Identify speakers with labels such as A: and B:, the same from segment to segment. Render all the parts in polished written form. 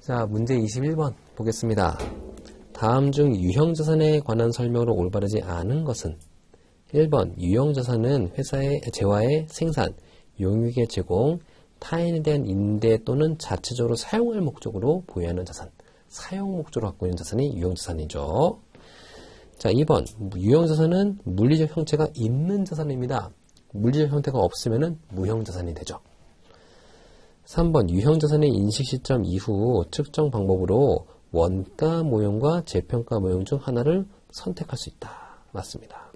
A: 자, 문제 21번 보겠습니다. 다음 중 유형자산에 관한 설명으로 올바르지 않은 것은 1번 유형자산은 회사의 재화의 생산, 용익의 제공, 타인에 대한 임대 또는 자체적으로 사용할 목적으로 보유하는 자산, 사용 목적으로 갖고 있는 자산이 유형자산이죠. 자, 2번 유형자산은 물리적 형태가 있는 자산입니다. 물리적 형태가 없으면 무형자산이 되죠. 3번 유형자산의 인식 시점 이후 측정 방법으로 원가 모형과 재평가 모형 중 하나를 선택할 수 있다. 맞습니다.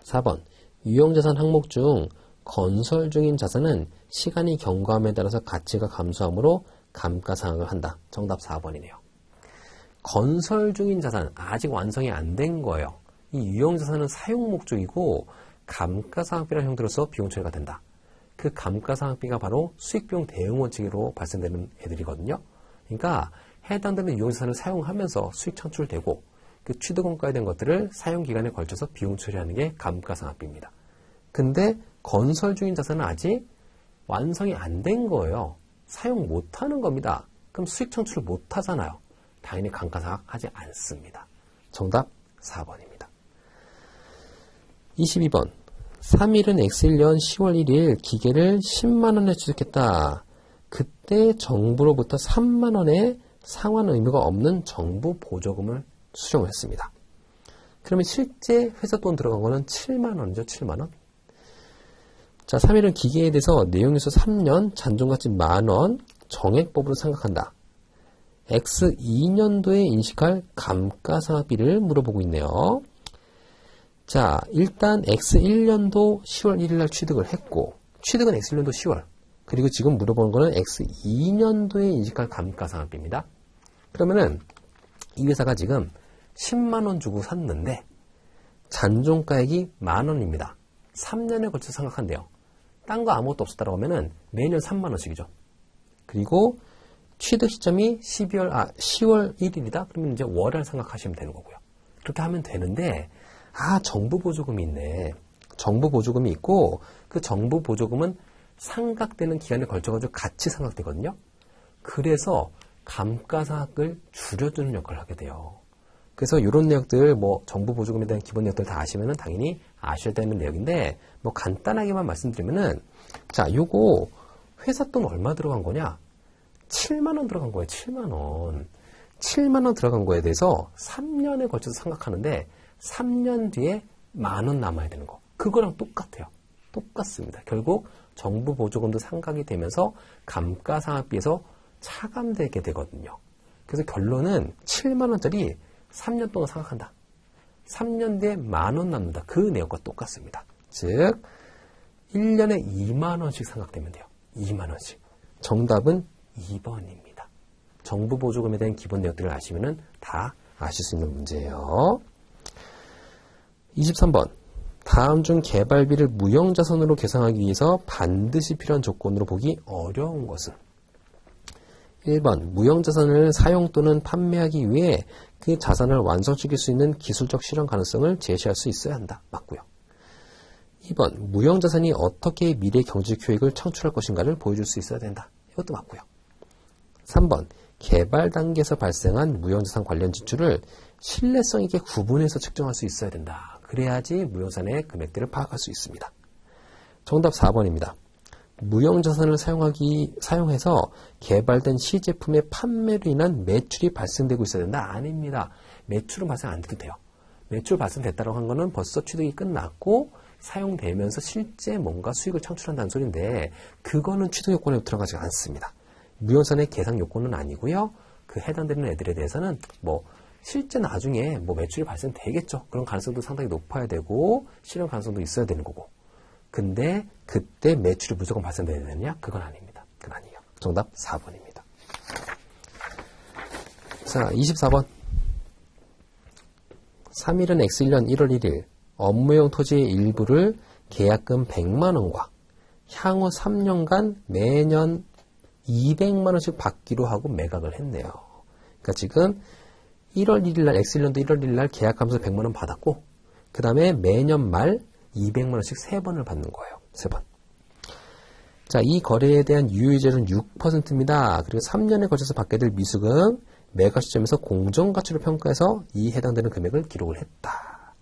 A: 4번 유형자산 항목 중 건설 중인 자산은 시간이 경과함에 따라서 가치가 감소하므로 감가상각을 한다. 정답 4번이네요. 건설 중인 자산, 아직 완성이 안 된 거예요. 이 유형자산은 사용 목적이고 감가상각비라는 형태로서 비용 처리가 된다. 그 감가상각비가 바로 수익비용 대응 원칙으로 발생되는 애들이거든요. 그러니까 해당되는 유형자산을 사용하면서 수익 창출되고 그 취득원가에 대한 것들을 사용기간에 걸쳐서 비용 처리하는 게 감가상각비입니다. 근데 건설 중인 자산은 아직 완성이 안 된 거예요. 사용 못하는 겁니다. 그럼 수익 창출을 못하잖아요. 당연히 감가상각하지 않습니다. 정답 4번입니다. 22번 3일은 X1년 10월 1일 기계를 10만원에 취득했다. 그때 정부로부터 3만원의 상환 의무가 없는 정부 보조금을 수령을 했습니다. 그러면 실제 회사 돈 들어간 거는 7만원이죠. 7만원. 자, 3일은 기계에 대해서 내용에서 3년, 잔존가치 만원, 정액법으로 생각한다. X2년도에 인식할 감가상각비를 물어보고 있네요. 자, 일단 X1년도 10월 1일 날 취득을 했고, 취득은 X1년도 10월. 그리고 지금 물어보는 거는 X2년도에 인식할 감가상각비입니다. 그러면은 이 회사가 지금 10만원 주고 샀는데 잔존가액이 만원입니다. 3년에 걸쳐 생각한대요. 딴 거 아무것도 없었다고 하면은 매년 3만원씩이죠. 그리고 취득 시점이 10월 1일이다? 그러면 이제 월을 생각하시면 되는 거고요. 그렇게 하면 되는데, 정부 보조금이 있네. 정부 보조금이 있고, 그 정부 보조금은 상각되는 기간에 걸쳐가지고 같이 상각되거든요. 그래서 감가상각을 줄여주는 역할을 하게 돼요. 그래서 이런 내역들, 정부 보조금에 대한 기본 내역들 다 아시면은 당연히 아셔야 되는 내역인데, 간단하게만 말씀드리면은, 자, 요거 회사 돈 얼마 들어간 거냐? 7만원 들어간 거예요. 7만원. 7만원 들어간 거에 대해서 3년에 걸쳐서 상각하는데 3년 뒤에 만원 남아야 되는 거. 그거랑 똑같아요. 똑같습니다. 결국 정부 보조금도 상각이 되면서 감가상각비에서 차감되게 되거든요. 그래서 결론은 7만원짜리 3년 동안 상각한다. 3년 뒤에 만원 남는다. 그 내역과 똑같습니다. 즉 1년에 2만원씩 상각되면 돼요. 2만원씩. 정답은 2번입니다. 정부 보조금에 대한 기본 내역들을 아시면 다 아실 수 있는 문제예요. 23번 다음 중 개발비를 무형자산으로 계산하기 위해서 반드시 필요한 조건으로 보기 어려운 것은 1번 무형자산을 사용 또는 판매하기 위해 그 자산을 완성시킬 수 있는 기술적 실현 가능성을 제시할 수 있어야 한다. 맞고요. 2번 무형자산이 어떻게 미래 경제적 효익을 창출할 것인가를 보여줄 수 있어야 된다. 이것도 맞고요. 3번 개발 단계에서 발생한 무형자산 관련 지출을 신뢰성 있게 구분해서 측정할 수 있어야 된다. 그래야지 무형자산의 금액들을 파악할 수 있습니다. 정답 4번입니다. 무형자산을 사용해서 개발된 시제품의 판매로 인한 매출이 발생되고 있어야 된다? 아닙니다. 매출은 발생 안 돼도 돼요. 매출 발생됐다고 한 거는 벌써 취득이 끝났고 사용되면서 실제 뭔가 수익을 창출한다는 소리인데 그거는 취득 요건에 들어가지 않습니다. 무형자산의 계상 요건은 아니고요. 그 해당되는 애들에 대해서는 실제 나중에 매출이 발생되겠죠. 그런 가능성도 상당히 높아야 되고 실현 가능성도 있어야 되는 거고. 근데 그때 매출이 무조건 발생돼야 되느냐? 그건 아닙니다. 그건 아니에요. 정답 4번입니다. 자, 24번 3일은 X1년 1월 1일 업무용 토지의 일부를 계약금 100만원과 향후 3년간 매년 200만원씩 받기로 하고 매각을 했네요. 그러니까 지금 1월 1일날 X1년도 1월 1일날 계약하면서 100만원 받았고 그 다음에 매년 말 200만원씩 3번을 받는 거예요. 3번. 자, 이 거래에 대한 유효이자율은 6%입니다. 그리고 3년에 걸쳐서 받게 될 미수금, 매각 시점에서 공정가치로 평가해서 이 해당되는 금액을 기록을 했다.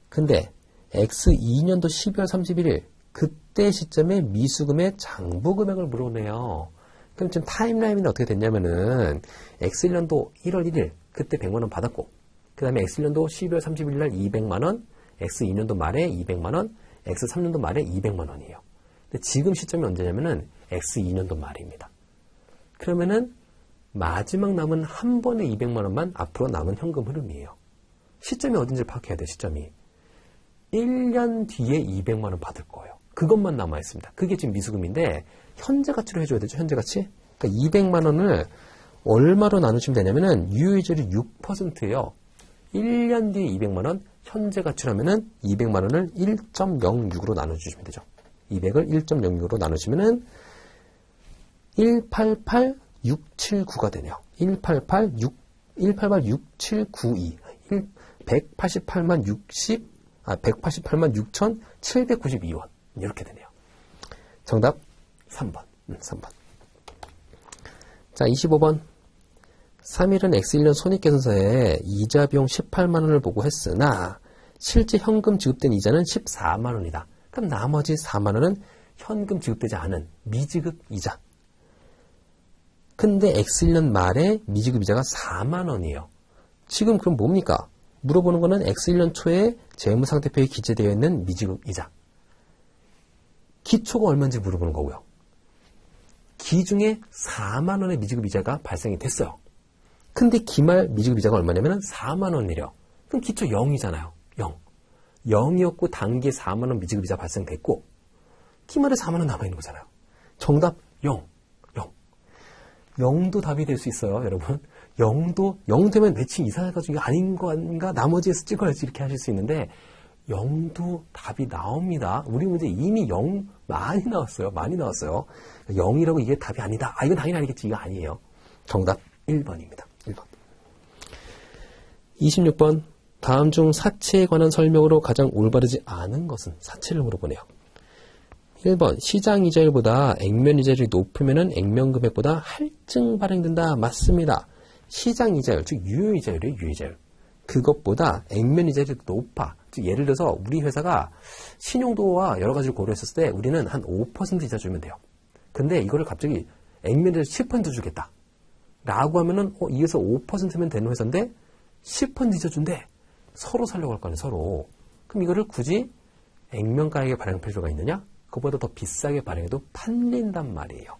A: 근데 X2년도 12월 31일 그때 시점에 미수금의 장부 금액을 물어보네요. 그럼 지금 타임라인이 어떻게 됐냐면은 X1년도 1월 1일 그때 100만 원 받았고, 그 다음에 X1년도 12월 31일 날 200만 원, X2년도 말에 200만 원, X3년도 말에 200만 원이에요. 근데 지금 시점이 언제냐면은 X2년도 말입니다. 그러면은 마지막 남은 한 번에 200만 원만 앞으로 남은 현금 흐름이에요. 시점이 어딘지 파악해야 돼요. 시점이 1년 뒤에 200만 원 받을 거예요. 그것만 남아 있습니다. 그게 지금 미수금인데 현재 가치로 해줘야 되죠. 현재 가치. 그러니까 200만 원을 얼마로 나누시면 되냐면은 유효이자율이 6%예요. 1년 뒤에 200만 원, 현재 가치라면은 200만 원을 1.06으로 나눠주시면 되죠. 200을 1.06으로 나누시면은 188,679가 되네요. 188,679.2. 188만 6,792원. 이렇게 되네요. 정답 3번. 3번. 자, 25번. 3일은 X1년 손익계산서에 이자 비용 18만원을 보고 했으나 실제 현금 지급된 이자는 14만원이다. 그럼 나머지 4만원은 현금 지급되지 않은 미지급 이자. 근데 X1년 말에 미지급 이자가 4만원이에요. 지금 그럼 뭡니까? 물어보는 거는 X1년 초에 재무상태표에 기재되어 있는 미지급 이자. 기초가 얼마인지 물어보는 거고요. 기중에 4만원의 미지급 이자가 발생이 됐어요. 근데 기말 미지급 이자가 얼마냐면 4만원이래요. 그럼 기초 0이잖아요. 0. 0이었고 단기에 4만원 미지급 이자 발생됐고 기말에 4만원 남아있는 거잖아요. 정답 0. 0. 0도 답이 될 수 있어요. 여러분. 0도 0 되면 매칭 이상해가지고 이거 아닌 거 아닌가 나머지에서 찍어야지 이렇게 하실 수 있는데 0도 답이 나옵니다. 우리 문제 이미 0 많이 나왔어요. 많이 나왔어요. 0이라고 이게 답이 아니다. 이건 당연히 아니겠지. 이거 아니에요. 정답 1번입니다. 1번. 26번. 다음 중 사채에 관한 설명으로 가장 올바르지 않은 것은? 사채를 물어보네요. 1번. 시장이자율보다 액면이자율이 높으면 액면금액보다 할증 발행된다. 맞습니다. 시장이자율, 즉 유효이자율이에요. 유효이자율. 그것보다 액면이자율이 높아. 즉 예를 들어서 우리 회사가 신용도와 여러 가지를 고려했을 때 우리는 한 5% 이자 주면 돼요. 근데 이거를 갑자기 액면이자율 10% 주겠다. 라고 하면은 이에서 5%면 되는 회사인데 10% 이자 준대. 서로 살려고 할 거 아니에요. 서로. 그럼 이거를 굳이 액면가액에 발행할 필요가 있느냐? 그보다 더 비싸게 발행해도 팔린단 말이에요.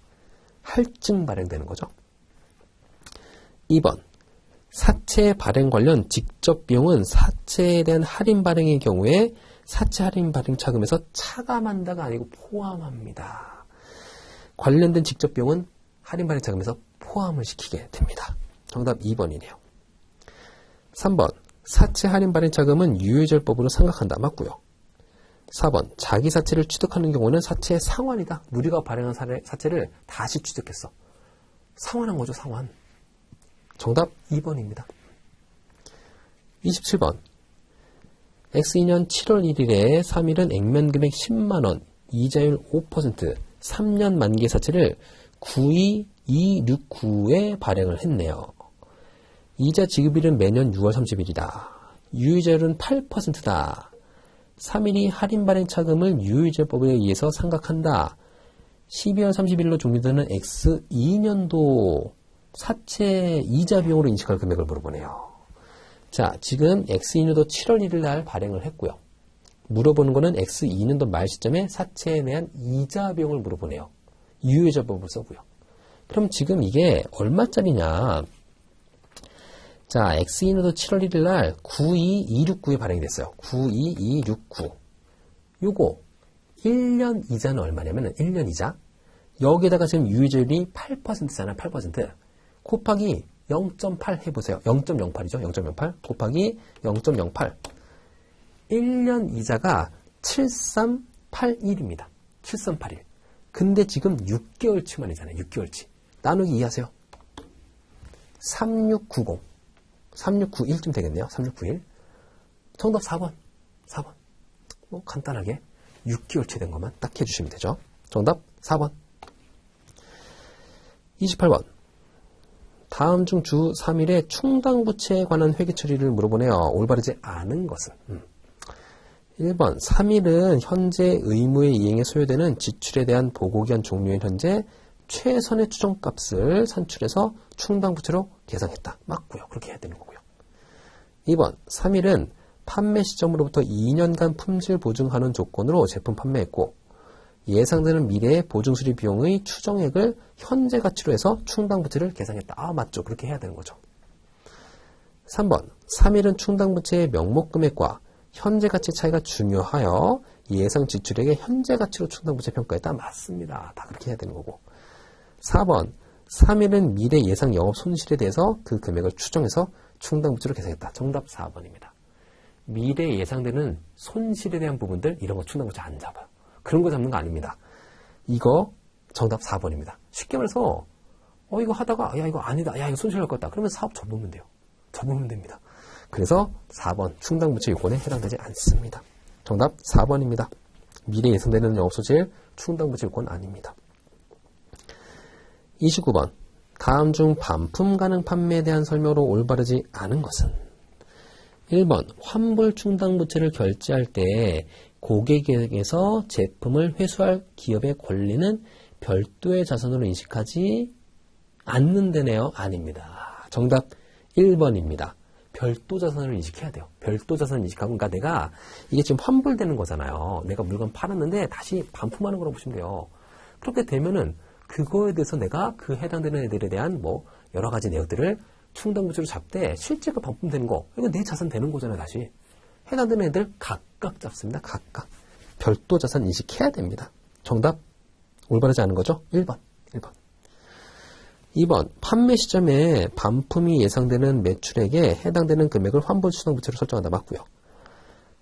A: 할증 발행되는 거죠. 2번. 사채 발행 관련 직접 비용은 사채에 대한 할인 발행의 경우에 사채 할인 발행 차금에서 차감한다가 아니고 포함합니다. 관련된 직접 비용은 할인 발행 차금에서 포함을 시키게 됩니다. 정답 2번이네요. 3번. 사채 할인 발행 차금은 유효이자율법으로 생각한다. 맞고요. 4번. 자기 사채를 취득하는 경우는 사채의 상환이다. 우리가 발행한 사채를 다시 취득했어. 상환한 거죠. 상환. 정답 2번입니다. 27번. X2년 7월 1일에 3일은 액면금액 10만원, 이자율 5%, 3년 만기 사채를 92269에 발행을 했네요. 이자 지급일은 매년 6월 30일이다. 유효이자율은 8%다. 3일이 할인 발행 차금을 유효이자율법에 의해서 상각한다. 12월 30일로 종료되는 X2년도 사채 이자 비용으로 인식할 금액을 물어보네요. 자, 지금 X2년도 7월 1일 날 발행을 했고요. 물어보는 거는 X2년도 말 시점에 사채에 대한 이자 비용을 물어보네요. 유효이자법을 써고요. 그럼 지금 이게 얼마짜리냐? 자, X2년도 7월 1일 날 92269에 발행이 됐어요. 92269. 요거 1년 이자는 얼마냐면 1년 이자. 여기에다가 지금 유효이자율이 8%잖아요. 8%. 곱하기 0.8 해보세요. 0.08이죠. 0.08 곱하기 0.08. 1년 이자가 7381입니다. 7381. 근데 지금 6개월치만이잖아요. 6개월치. 나누기 2 하세요. 3690. 3691쯤 되겠네요. 3691. 정답 4번. 4번. 뭐 간단하게 6개월치 된 것만 딱 해주시면 되죠. 정답 4번. 28번. 다음 중 주 3일에 충당부채에 관한 회계 처리를 물어보네요. 올바르지 않은 것은. 1번. 3일은 현재 의무의 이행에 소요되는 지출에 대한 보고기한 종료인 현재 최선의 추정값을 산출해서 충당부채로 계상했다. 맞고요. 그렇게 해야 되는 거고요. 2번. 3일은 판매 시점으로부터 2년간 품질 보증하는 조건으로 제품 판매했고 예상되는 미래의 보증수리 비용의 추정액을 현재 가치로 해서 충당부채를 계상했다. 아, 맞죠. 그렇게 해야 되는 거죠. 3번. 3일은 충당부채의 명목 금액과 현재 가치 차이가 중요하여 예상 지출액의 현재 가치로 충당부채 평가했다. 맞습니다. 다 그렇게 해야 되는 거고. 4번. 3일은 미래 예상 영업 손실에 대해서 그 금액을 추정해서 충당부채로 계상했다. 정답 4번입니다. 미래 예상되는 손실에 대한 부분들 이런 거 충당부채 안 잡아요. 그런 거 잡는 거 아닙니다. 이거 정답 4번입니다. 쉽게 말해서 이거 하다가 야 이거 아니다. 야 이거 손실할 것 같다. 그러면 사업 접으면 돼요. 접으면 됩니다. 그래서 4번 충당부채 요건에 해당되지 않습니다. 정답 4번입니다. 미래 예상되는 영업손실 충당부채 요건 아닙니다. 29번. 다음 중 반품 가능 판매에 대한 설명으로 올바르지 않은 것은 1번. 환불 충당부채를 결제할 때 고객에게서 제품을 회수할 기업의 권리는 별도의 자산으로 인식하지 않는다네요. 아닙니다. 정답 1번입니다. 별도 자산을 인식해야 돼요. 별도 자산을 인식하고, 그러니까 내가 이게 지금 환불되는 거잖아요. 내가 물건 팔았는데 다시 반품하는 거라고 보시면 돼요. 그렇게 되면은 그거에 대해서 내가 그 해당되는 애들에 대한 뭐 여러 가지 내역들을 충당부채로 잡되 실제 그 반품되는 거 이거 내 자산 되는 거잖아요. 다시 해당되는 애들 각각 잡습니다. 각각 별도 자산 인식해야 됩니다. 정답 올바르지 않은 거죠? 1번 2번. 판매 시점에 반품이 예상되는 매출액에 해당되는 금액을 환불 충당부채로 설정한다. 맞고요.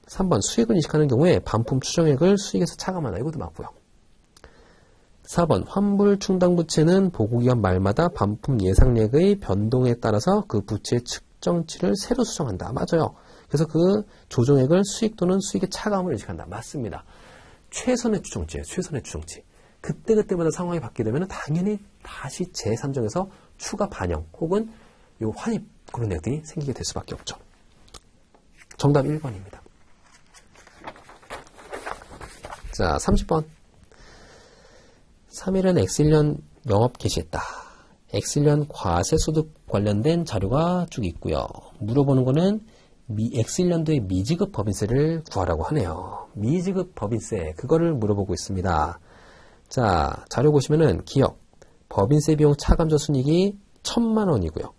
A: 3번. 수익을 인식하는 경우에 반품 추정액을 수익에서 차감한다. 이것도 맞고요. 4번. 환불 충당부채는 보고기간 말마다 반품 예상액의 변동에 따라서 그 부채의 측정치를 새로 수정한다. 맞아요. 그래서 그 조정액을 수익 또는 수익의 차감을 인식한다. 맞습니다. 최선의 추정치예요. 최선의 추정치. 그때그때마다 상황이 바뀌게 되면 당연히 다시 제3정에서 추가 반영 혹은 요 환입 그런 내용들이 생기게 될 수밖에 없죠. 정답 1번입니다. 자, 30번. 3일은 X1년 영업 개시했다. X1년 과세소득 관련된 자료가 쭉 있고요. 물어보는 거는 X1년도의 미지급 법인세를 구하라고 하네요. 미지급 법인세, 그거를 물어보고 있습니다. 자, 자료 보시면은 기억, 법인세 비용 차감자 순이익이 1,000만 원이고요.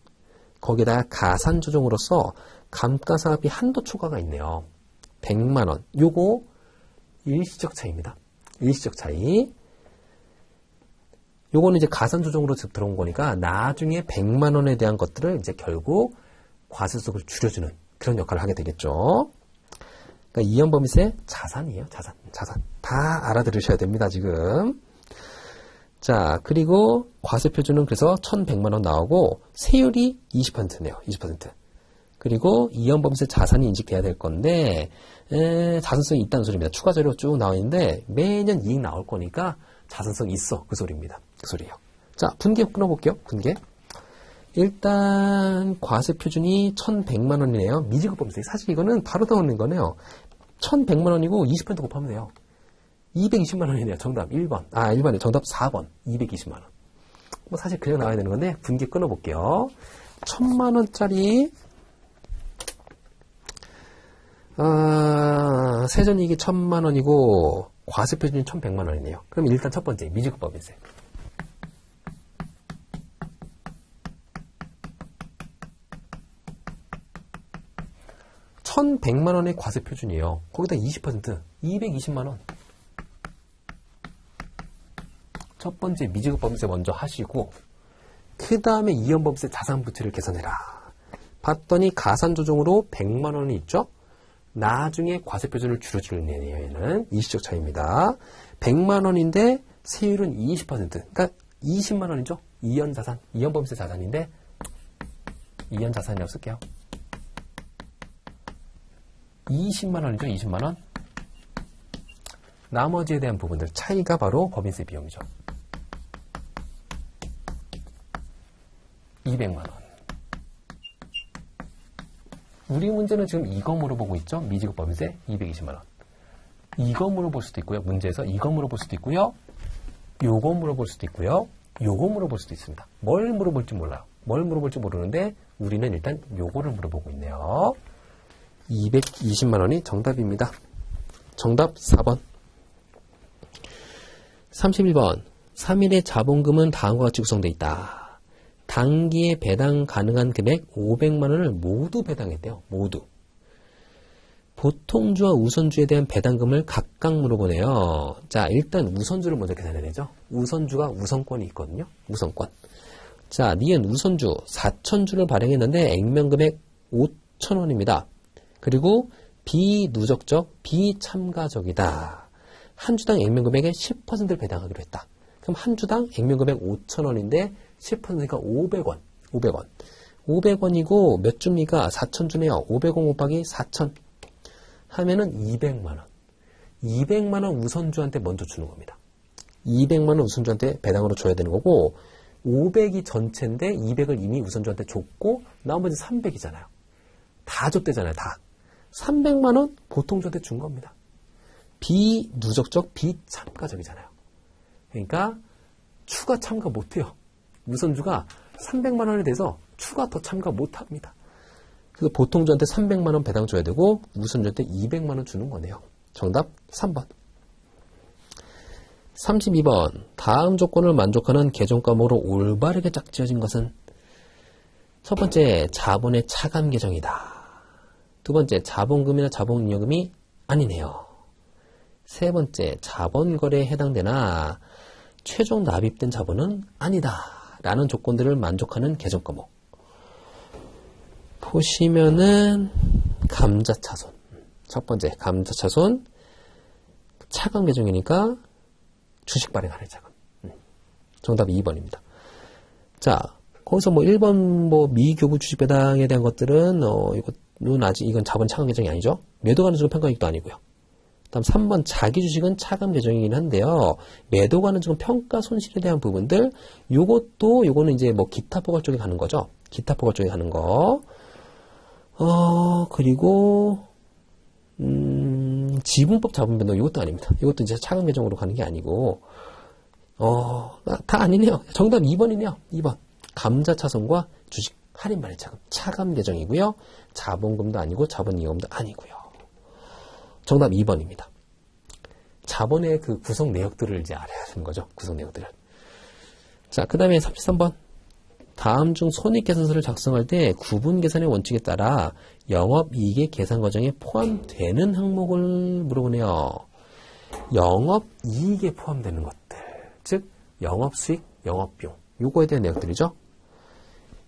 A: 거기다가 가산 조정으로서 감가상각비 한도 초과가 있네요. 100만 원. 요거 일시적 차이입니다. 일시적 차이. 요거는 이제 가산 조정으로 들어온 거니까 나중에 100만 원에 대한 것들을 이제 결국 과세소득을 줄여주는 그런 역할을 하게 되겠죠. 그러니까 이연법인세 자산이에요. 자산. 다 알아들으셔야 됩니다. 지금. 자, 그리고 과세표준은 그래서 1,100만 원 나오고 세율이 20%네요. 20%. 그리고 이연법인세 자산이 인식돼야 될 건데 자산성이 있다는 소리입니다. 추가 자료 쭉 나와 있는데 매년 이익 나올 거니까 자산성이 있어. 그 소리입니다. 그 소리예요. 자, 분계 끊어볼게요. 분계. 일단 과세표준이 1,100만 원이네요. 미지급 법인세. 사실 이거는 바로 나오는 거네요. 1,100만 원이고 20% 곱하면 돼요. 220만 원이네요. 정답 1번. 1번에 정답 4번. 220만 원. 뭐 사실 그냥 나와야 되는 건데 분계 끊어볼게요. 1,000만 원짜리 세전이익이 1,000만 원이고 과세표준이 1,100만 원이네요. 그럼 일단 첫 번째 미지급 법인세. 1,100만 원의 과세표준이에요. 거기다 20%, 220만 원. 첫 번째 미지급 법인세 먼저 하시고 그 다음에 이연법인세 자산부채를 계산해라. 봤더니 가산조정으로 100만 원이 있죠. 나중에 과세표준을 줄여주는 얘는 일시적 차이입니다. 100만 원인데 세율은 20%. 그러니까 20만 원이죠. 이연자산, 이연법인세 자산인데 이연자산이라고 쓸게요. 20만 원이죠. 20만 원. 나머지에 대한 부분들 차이가 바로 법인세 비용이죠. 200만 원. 우리 문제는 지금 이거 물어보고 있죠. 미지급 법인세 220만 원. 이거 물어볼 수도 있고요. 문제에서 이거 물어볼 수도 있고요. 요거 물어볼 수도 있고요. 요거 물어볼 수도 있습니다. 뭘 물어볼지 몰라요. 뭘 물어볼지 모르는데 우리는 일단 요거를 물어보고 있네요. 220만 원이 정답입니다. 정답 4번. 31번. 3일의 자본금은 다음과 같이 구성되어 있다. 단기에 배당 가능한 금액 500만 원을 모두 배당했대요. 모두. 보통주와 우선주에 대한 배당금을 각각 물어보네요. 자, 일단 우선주를 먼저 계산해야 되죠. 우선주가 우선권이 있거든요. 우선권. 자, 니은 우선주 4,000주를 발행했는데 액면금액 5,000원입니다. 그리고 비누적적, 비참가적이다. 한 주당 액면금액의 10%를 배당하기로 했다. 그럼 한 주당 액면금액 5,000원인데 10%니까 500원. 500원. 500원이고 몇 주입니까? 4,000주네요. 500원 곱하기 4,000. 하면은 200만원. 200만원 우선주한테 먼저 주는 겁니다. 200만원 우선주한테 배당으로 줘야 되는 거고, 500이 전체인데 200을 이미 우선주한테 줬고, 나머지 300이잖아요. 다 줬대잖아요, 다. 300만원 보통주한테 준 겁니다. 비누적적, 비참가적이잖아요. 그러니까, 추가 참가 못해요. 우선주가 300만원에 대해서 추가 더 참가 못합니다. 그래서 보통주한테 300만원 배당 줘야 되고 우선주한테 200만원 주는 거네요. 정답 3번. 32번. 다음 조건을 만족하는 계정 과목으로 올바르게 짝지어진 것은 첫 번째, 자본의 차감 계정이다. 두 번째, 자본금이나 자본잉여금이 아니네요. 세 번째, 자본거래에 해당되나 최종 납입된 자본은 아니다. 라는 조건들을 만족하는 계정 과목. 보시면은 감자차손. 첫 번째 감자차손 차감 계정이니까 주식 발행 할인 자금. 정답이 2번입니다. 자, 거기서 뭐 1번 뭐 미교부 주식 배당에 대한 것들은 이거는 아직 이건 자본 차감 계정이 아니죠. 매도 가능성 평가익도 아니고요. 다음 3번 자기 주식은 차감 계정이긴 한데요. 매도 가능성 평가 손실에 대한 부분들 요거는 이제 뭐 기타 포괄 쪽에 가는 거죠. 기타 포괄 쪽에 가는 거. 그리고, 지분법 자본 변동, 이것도 아닙니다. 이것도 이제 차감 계정으로 가는 게 아니고, 다 아니네요. 정답 2번이네요. 2번. 감자차손과 주식 할인 발행 차감. 차감 계정이고요. 자본금도 아니고, 자본이익금도 아니고요. 정답 2번입니다. 자본의 그 구성 내역들을 이제 알아야 하는 거죠. 구성 내역들을. 자, 그 다음에 33번. 다음 중 손익계산서를 작성할 때 구분 계산의 원칙에 따라 영업이익의 계산 과정에 포함되는 항목을 물어보네요. 영업이익에 포함되는 것들, 즉 영업수익, 영업비용, 요거에 대한 내역들이죠.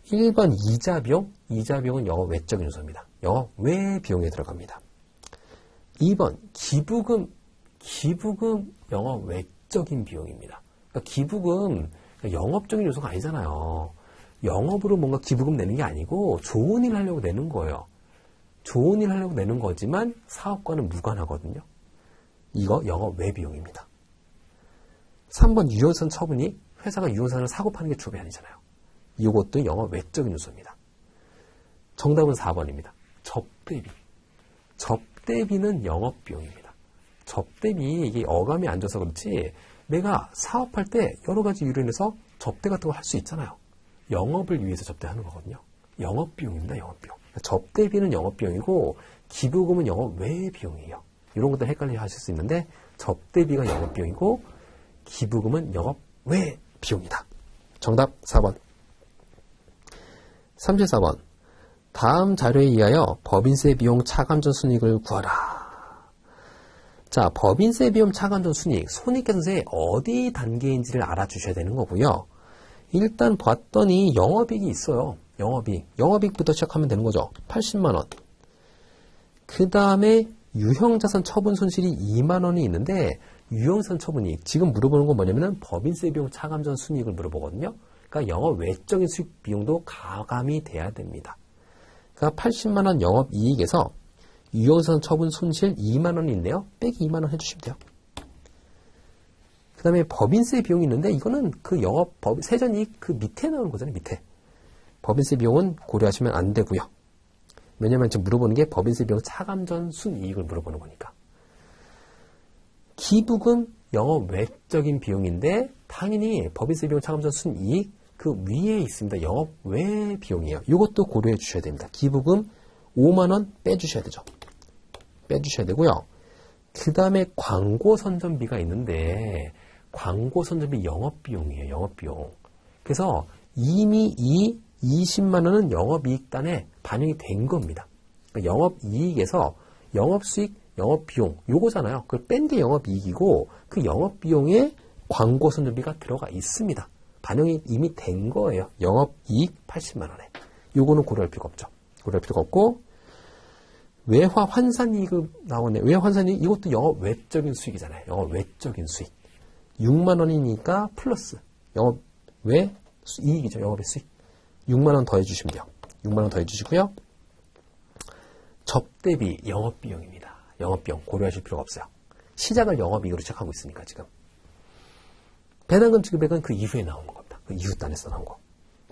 A: 1번 이자비용, 이자비용은 영업 외적인 요소입니다. 영업 외 비용에 들어갑니다. 2번 기부금 영업 외적인 비용입니다. 그러니까 기부금 영업적인 요소가 아니잖아요. 영업으로 뭔가 기부금 내는 게 아니고 좋은 일 하려고 내는 거예요. 좋은 일 하려고 내는 거지만 사업과는 무관하거든요. 이거 영업 외 비용입니다. 3번 유효선 처분이 회사가 유효선을 사고 파는 게 주업이 아니잖아요. 이것도 영업 외적인 요소입니다. 정답은 4번입니다. 접대비. 접대비는 영업 비용입니다. 접대비 이게 어감이 안 좋아서 그렇지 내가 사업할 때 여러 가지 이유로 인해서 접대 같은 거 할 수 있잖아요. 영업을 위해서 접대하는 거거든요. 영업비용입니다. 영업비용. 접대비는 영업비용이고 기부금은 영업 외 비용이에요. 이런 것들 헷갈려 하실 수 있는데 접대비가 영업비용이고 기부금은 영업 외 비용이다. 정답 4번. 34번. 다음 자료에 의하여 법인세 비용 차감 전 순이익을 구하라. 자, 법인세 비용 차감 전 순이익, 손익계산서의 어디 단계인지를 알아주셔야 되는 거고요. 일단 봤더니 영업이익이 있어요. 영업이익부터 시작하면 되는 거죠. 80만 원. 그 다음에 유형자산 처분 손실이 2만 원이 있는데 유형자산 처분이익. 지금 물어보는 건 뭐냐면은 법인세 비용 차감 전 순이익을 물어보거든요. 그러니까 영업 외적인 수익 비용도 가감이 돼야 됩니다. 그러니까 80만 원 영업이익에서 유형자산 처분 손실 2만 원이 있네요. 빼기 2만 원 해주시면 돼요. 그 다음에 법인세 비용이 있는데 이거는 그 영업 세전이익 그 밑에 나오는 거잖아요. 밑에. 법인세 비용은 고려하시면 안 되고요. 왜냐면 지금 물어보는 게 법인세 비용 차감 전 순이익을 물어보는 거니까. 기부금 영업 외적인 비용인데 당연히 법인세 비용 차감 전 순이익 그 위에 있습니다. 영업 외 비용이에요. 이것도 고려해 주셔야 됩니다. 기부금 5만 원 빼주셔야 되죠. 빼주셔야 되고요. 그 다음에 광고 선전비가 있는데 광고 선전비 영업비용이에요. 영업비용. 그래서 이미 이 20만 원은 영업이익단에 반영이 된 겁니다. 그러니까 영업이익에서 영업수익, 영업비용 요거잖아요. 그걸 뺀 게 영업이익이고 그 영업비용에 광고 선전비가 들어가 있습니다. 반영이 이미 된 거예요. 영업이익 80만 원에. 요거는 고려할 필요가 없죠. 고려할 필요가 없고 외화 환산이익을 나오네. 외화 환산이익 이것도 영업 외적인 수익이잖아요. 영업 외적인 수익. 6만 원이니까 플러스 영업 외 이익이죠. 영업의 수익. 6만 원 더해 주시면 돼요. 6만 원 더해 주시고요. 접대비 영업비용입니다. 영업비용 고려하실 필요가 없어요. 시작을 영업이익으로 시작하고 있으니까 지금. 배당금 지급액은 그 이후에 나오는 겁니다. 그 이후 단에서 나온 거.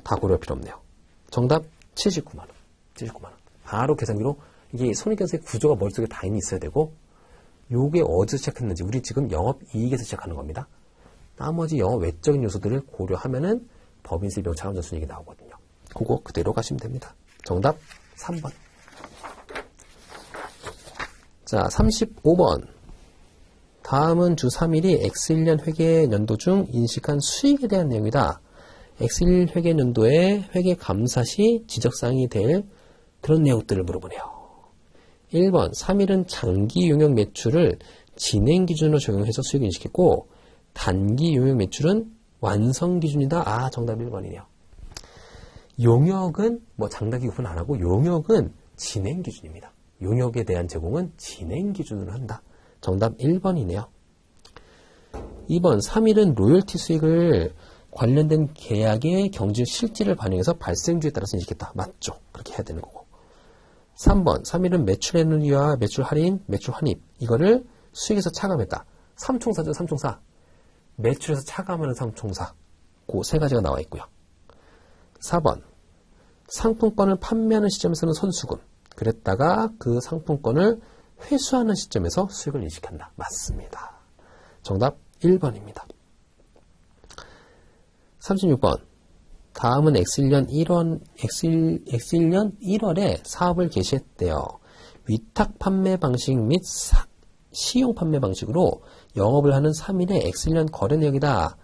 A: 다 고려할 필요 없네요. 정답 79만 원. 79만 원. 바로 계산기로 이게 손익계산서의 구조가 머릿속에 다 있어야 되고 요게 어디서 시작했는지 우리 지금 영업이익에서 시작하는 겁니다. 나머지 영업 외적인 요소들을 고려하면은 법인세 비용 차감 전 순이익이 나오거든요. 그거 그대로 가시면 됩니다. 정답 3번. 자, 35번. 다음은 주 3일이 X1년 회계 연도 중 인식한 수익에 대한 내용이다. X1 회계 연도의 회계 감사 시 지적사항이 될 그런 내용들을 물어보네요. 1번, 3일은 장기 용역 매출을 진행 기준으로 적용해서 수익을 인식했고 단기 용역 매출은 완성 기준이다. 아, 정답 1번이네요. 용역은 뭐 장단기 구분 안 하고 용역은 진행 기준입니다. 용역에 대한 제공은 진행 기준으로 한다. 정답 1번이네요. 2번, 3일은 로열티 수익을 관련된 계약의 경질 실질을 반영해서 발생주에 따라서 인식했다. 맞죠? 그렇게 해야 되는 거고. 3번, 3일은 매출 에너지와 매출 할인, 매출 환입 이거를 수익에서 차감했다. 삼총사죠, 삼총사. 매출에서 차감하는 삼총사. 그 세 가지가 나와 있고요. 4번, 상품권을 판매하는 시점에서는 선수금. 그랬다가 그 상품권을 회수하는 시점에서 수익을 인식한다. 맞습니다. 정답 1번입니다. 36번. 다음은 X1년 1월에 사업을 개시했대요. 위탁 판매 방식 및 시용 판매 방식으로 영업을 하는 3일의 X1년 거래 내역이다.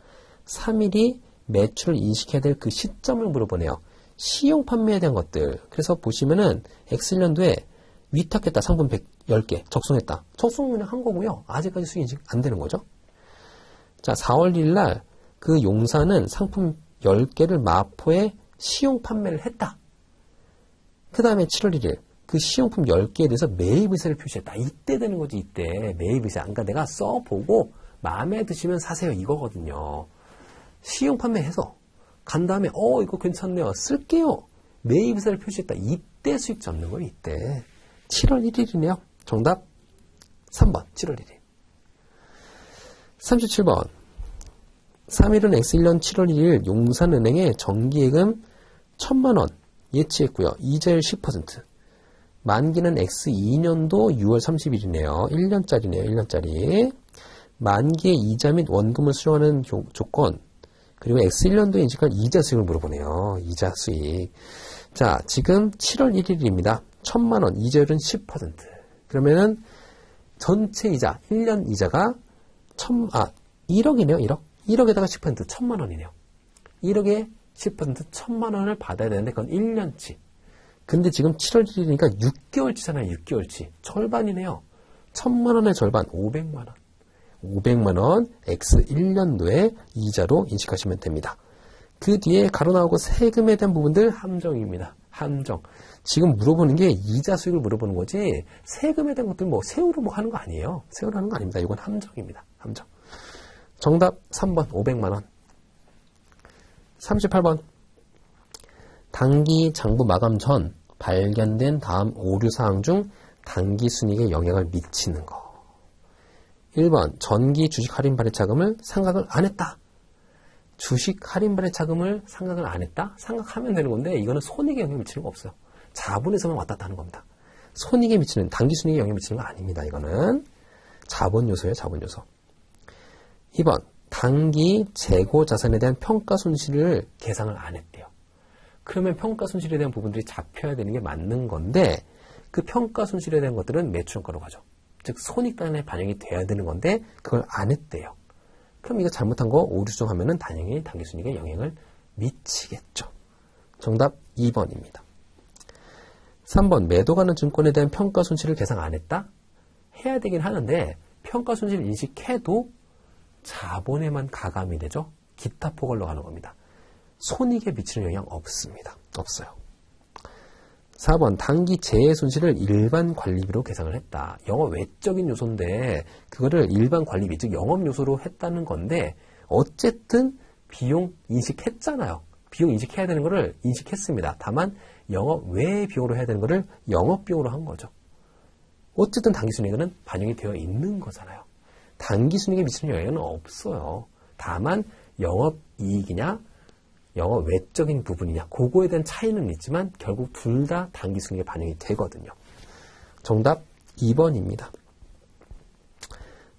A: 3일이 매출을 인식해야 될 그 시점을 물어보네요. 시용 판매에 대한 것들. 그래서 보시면은 X1년도에 위탁했다. 상품 110개 적송했다. 적송 그냥 한 거고요. 아직까지 수익 인식 안 되는 거죠. 자, 4월 1일 날 그 용사는 상품 10개를 마포에 시용 판매를 했다. 그 다음에 7월 1일 그 시용품 10개에 대해서 매입 의사를 표시했다. 이때 되는 거지. 이때 매입 의사. 그러니까 내가 써보고 마음에 드시면 사세요. 이거거든요. 시용 판매해서 간 다음에 이거 괜찮네요. 쓸게요. 매입 의사를 표시했다. 이때 수익 잡는 거예요. 이때. 7월 1일이네요. 정답 3번 7월 1일. 37번. 3일은 X1년 7월 1일 용산은행에 정기예금 1,000만원 예치했고요. 이자율 10%. 만기는 X2년도 6월 30일이네요. 1년짜리네요. 1년짜리. 만기의 이자 및 원금을 수령하는 조건. 그리고 X1년도에 인식한 이자 수익을 물어보네요. 이자 수익. 자, 지금 7월 1일입니다. 1,000만원, 이자율은 10%. 그러면은 전체 이자, 1년 이자가 1억이네요. 1억. 1억에다가 10% 1,000만원이네요. 1억에 10% 1,000만원을 받아야 되는데 그건 1년치. 근데 지금 7월 1일이니까 6개월치잖아요. 6개월치. 절반이네요. 1,000만원의 절반 500만원. 500만원 X1년도에 이자로 인식하시면 됩니다. 그 뒤에 가로 나오고 세금에 대한 부분들 함정입니다. 함정. 지금 물어보는 게 이자 수익을 물어보는 거지 세금에 대한 것들 뭐 세후로 뭐 하는 거 아니에요. 세후로 하는 거 아닙니다. 이건 함정입니다. 함정. 정답 3번 500만원. 38번. 단기 장부 마감 전 발견된 다음 오류사항 중 단기 순이익에 영향을 미치는 거. 1번 전기 주식 할인 발행 차금을 상각을 안 했다. 주식 할인 발행 차금을 상각을 안 했다? 상각하면 되는 건데 이거는 손익에 영향을 미치는 거 없어요. 자본에서만 왔다 갔다 하는 겁니다. 손익에 미치는, 당기순이익에 영향을 미치는 거 아닙니다. 이거는 자본 요소예요. 자본 요소. 2번 단기 재고 자산에 대한 평가 손실을 계상을 안 했대요. 그러면 평가 손실에 대한 부분들이 잡혀야 되는 게 맞는 건데 그 평가 손실에 대한 것들은 매출원가로 가죠. 즉 손익단에 반영이 돼야 되는 건데 그걸 안 했대요. 그럼 이거 잘못한 거 오류 수정하면은 당연히 당기순이익에 영향을 미치겠죠. 정답 2번입니다. 3번 매도 가는 증권에 대한 평가 손실을 계상 안 했다? 해야 되긴 하는데 평가 손실을 인식해도 자본에만 가감이 되죠. 기타 포괄로 가는 겁니다. 손익에 미치는 영향 없습니다. 없어요. 4번 단기 재해 손실을 일반 관리비로 계상을 했다. 영업 외적인 요소인데 그거를 일반 관리비, 즉 영업 요소로 했다는 건데 어쨌든 비용 인식했잖아요. 비용 인식해야 되는 거를 인식했습니다. 다만 영업 외의 비용으로 해야 되는 거를 영업비용으로 한 거죠. 어쨌든 당기순이익은 반영이 되어 있는 거잖아요. 당기순이익에 미치는 영향은 없어요. 다만 영업이익이냐 영업 외적인 부분이냐 그거에 대한 차이는 있지만 결국 둘 다 당기순이익에 반영이 되거든요. 정답 2번입니다.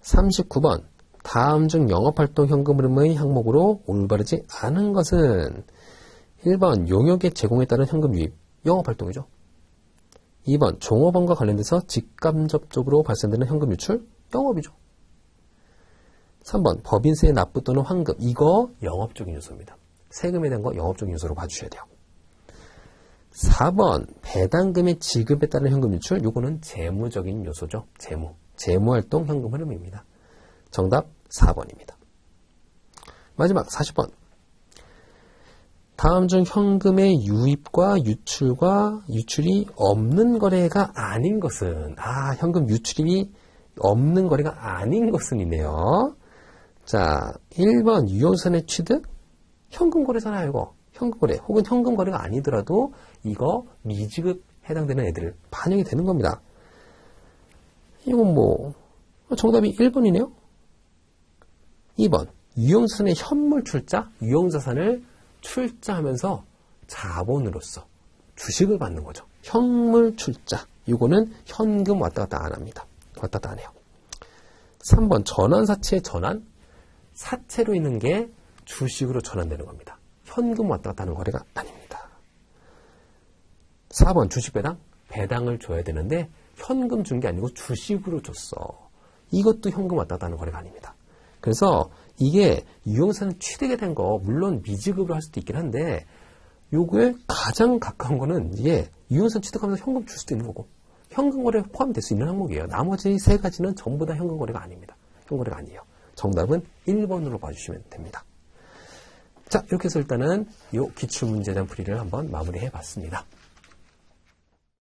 A: 39번 다음 중 영업활동 현금 흐름의 항목으로 올바르지 않은 것은 1번 용역의 제공에 따른 현금 유입, 영업활동이죠. 2번 종업원과 관련돼서 직간접적으로 발생되는 현금 유출, 영업이죠. 3번 법인세 납부 또는 환급, 이거 영업적인 요소입니다. 세금에 대한 거 영업적인 요소로 봐주셔야 돼요. 4번 배당금의 지급에 따른 현금 유출, 요거는 재무적인 요소죠. 재무활동 현금 흐름입니다. 정답 4번입니다. 마지막 40번 다음 중 현금의 유입과 유출이 없는 거래가 아닌 것은 현금 유출이 없는 거래가 아닌 것은 있네요. 자, 1번 유효자산의 취득 현금 거래잖아요. 이거 현금 거래 혹은 현금 거래가 아니더라도 이거 미지급 해당되는 애들 반영이 되는 겁니다. 이건 뭐 정답이 1번이네요. 2번 유용자산의 현물 출자, 유용자산을 출자하면서 자본으로서 주식을 받는 거죠. 현물 출자, 이거는 현금 왔다 갔다 안 합니다. 왔다 갔다 안 해요. 3번 전환사채의 전환, 사채로 있는 게 주식으로 전환되는 겁니다. 현금 왔다 갔다 하는 거래가 아닙니다. 4번 주식 배당을 줘야 되는데 현금 준 게 아니고 주식으로 줬어. 이것도 현금 왔다 갔다 하는 거래가 아닙니다. 그래서 이게 유용자산 취득에 된 거 물론 미지급으로 할 수도 있긴 한데 요거에 가장 가까운 거는 이게 유용자산 취득하면서 현금 줄 수도 있는 거고 현금 거래에 포함될 수 있는 항목이에요. 나머지 세 가지는 전부 다 현금 거래가 아닙니다. 현금 거래가 아니에요. 정답은 1번으로 봐주시면 됩니다. 자, 이렇게 해서 일단은 이 기출문제에 대한 풀이를 한번 마무리해 봤습니다.